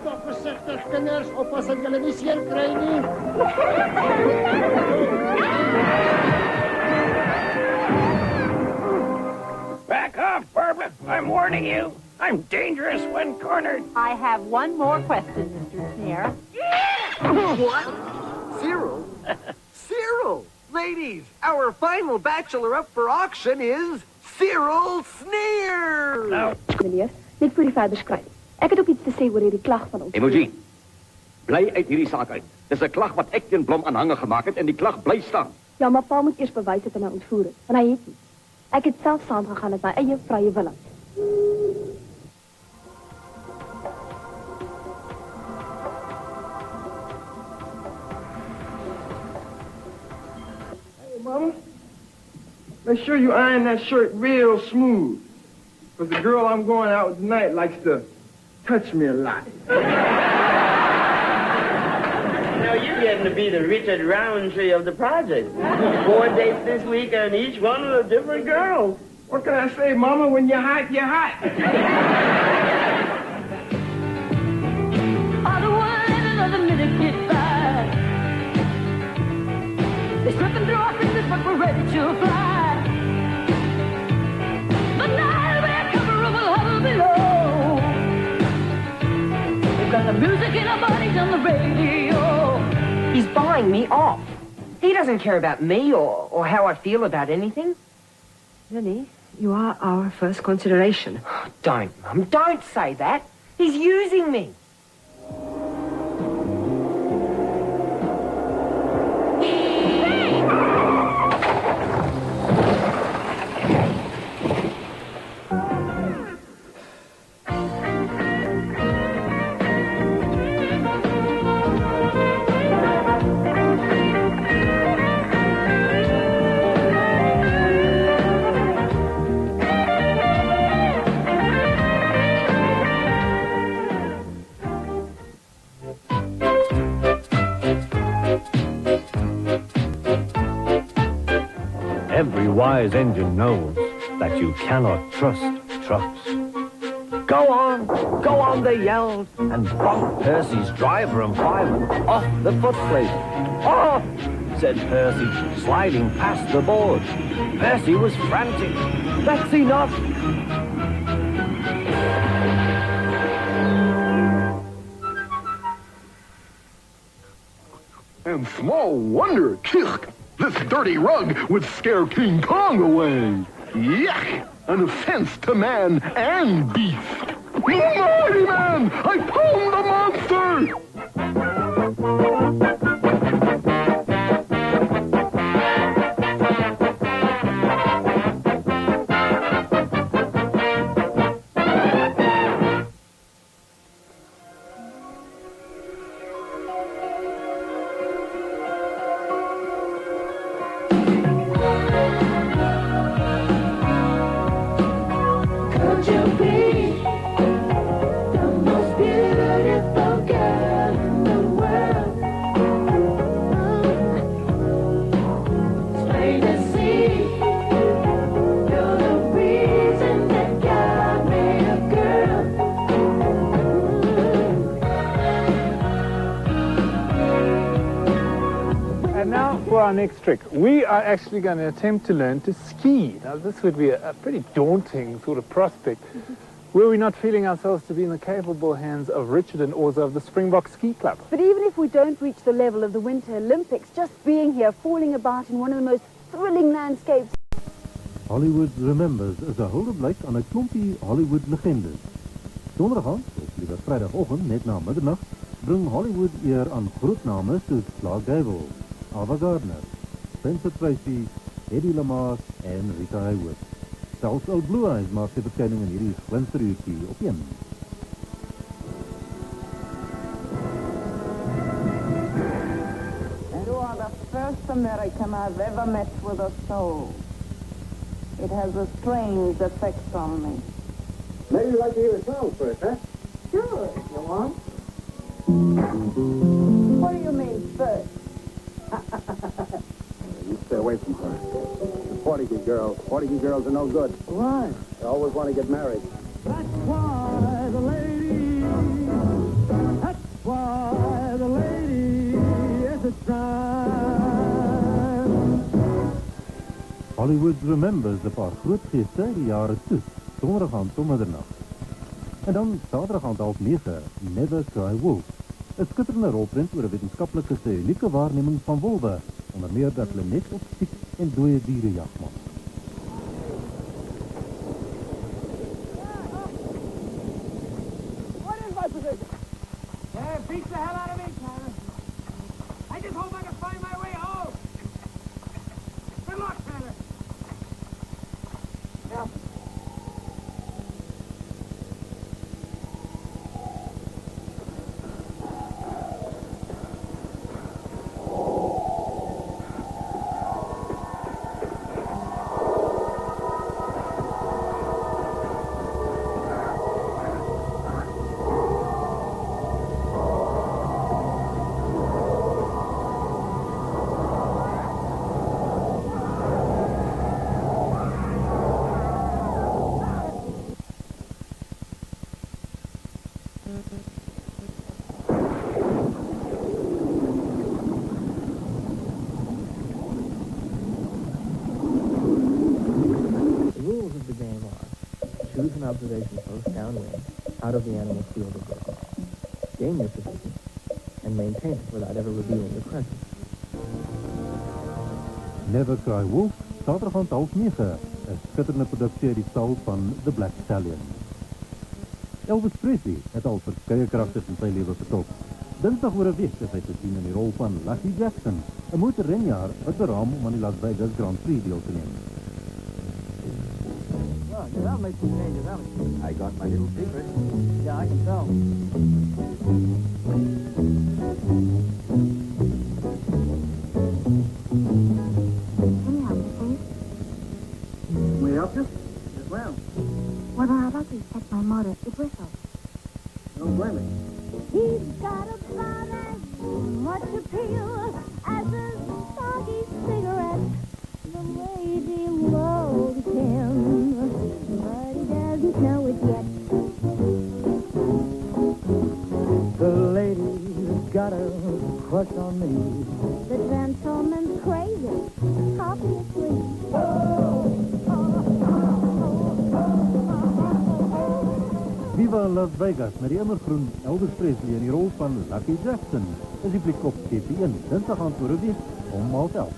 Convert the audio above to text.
toch voorzichtig, kinders. Oppas dat jullie niet zeer krijgen. Back off, Barbara. I'm warning you. I'm dangerous when cornered. I have one more question, Mr. Sneer. What? Cyril? Cyril! Ladies, our final bachelor up for auction is Cyril Sneer! No. Meneer, net voor die vader skryf. Ek het ook iets te sê oor hierdie klag van ons. Emoji, bly uit hierdie saak uit. Dis 'n klag wat ek teen Blom aanhanger gemaak het en die klag bly staan. Ja, maar pa moet eers bewys het en hy ontvoer het. Want hy het nie. Ek het self saamgegaan met my eie vrye wil. Mama, make sure you iron that shirt real smooth. Because the girl I'm going out with tonight likes to touch me a lot. Now, you're getting to be the Richard Roundtree of the project. 4 dates this week and each one with a different girl. What can I say, Mama? When you're hot, you're hot. I don't want to let another minute get by. They're slipping through our fingers, but we're ready to fly. The night we're covering will hover below. We've got the music in our bodies on the radio. He's buying me off. He doesn't care about me or how I feel about anything. Really? You are our first consideration. Don't, Mum. Don't say that. He's using me. Every wise engine knows that you cannot trust trucks. Go on, they yelled, and bumped Percy's driver and fireman off the footplate. Off, said Percy, sliding past the board. Percy was frantic. That's enough. And small wonder, this dirty rug would scare King Kong away. Yuck! An offense to man and beast. Mighty man! I found the monster! Next trick. We are actually going to attempt to learn to ski. Now this would be a pretty daunting sort of prospect. Were we not feeling ourselves to be in the capable hands of Richard and Orza of the Springbok Ski Club? But even if we don't reach the level of the Winter Olympics, just being here, falling about in one of the most thrilling landscapes. Hollywood Remembers is 'n hulpblyk aan 'n klompie Hollywood legendes. Donderdag, of liewer Vrydagoggend net na middernag, bring Hollywood eer aan groot name soos Clark Gable, Ava Gardner, Spencer Tracy, Eddie Lamar en Rita Hayworth. Selfs Al Blue Eyes maak sy verskyning in hierdie glinsteruurtjie op 1. You are the first American I've ever met with a soul. It has a strange effect on me. Maybe you'd like to hear a song first, huh? Sure. You want? What do you mean, first? You stay away from her. The Portuguese girls are no good. Why? They always want to get married. That's why the lady Hollywood remembers 'n paar groot geeste uit die jare toe, donderdag aand om middernacht. En dan saterdag aand 8:30, Never Cry Wolf. 'n skitterende rolprent oor 'n wetenskaplike se unieke waarneming van wolwe, onder meer dat hulle net op siek en dooie diere jag maak. What is my position? Yeah, beats the hell out of me, Tyler. I just hope I can find my way home. Good luck, Tyler. Yeah. Choose an observation post downwind, out of the animal's field of vision. Gain your position, and maintain it without ever revealing your presence. Never Cry Wolf, saterdag aand 8:30, 'n skitterende produksie uit die stal van The Black Stallion. Elvis Presley het al verskeie karakters in sy lewe vertolk. Dinsdag oor 'n week is hy te sien in die rol van Lucky Jackson, 'n motorrenjaer wat beraam om aan die Las Vegas Grand Prix deel te neem. That'll make some changes, haven't you? I got my little secret. Yeah, I can tell. Can you help me, please? May I help you? Yes, ma'am. Well, I'd like to check my motor. It whistles. Don't blame me. He's got about as much appeal as a soggy cigarette. The lady loves him, but he doesn't know it yet. The lady's got a crush on me. The gentleman's crazy, obviously. Viva Las Vegas met die immergroen Elvis Presley in die rol van Lucky Jackson is die fliek op TV1, dinsdag aand oor 'n week om 11:30.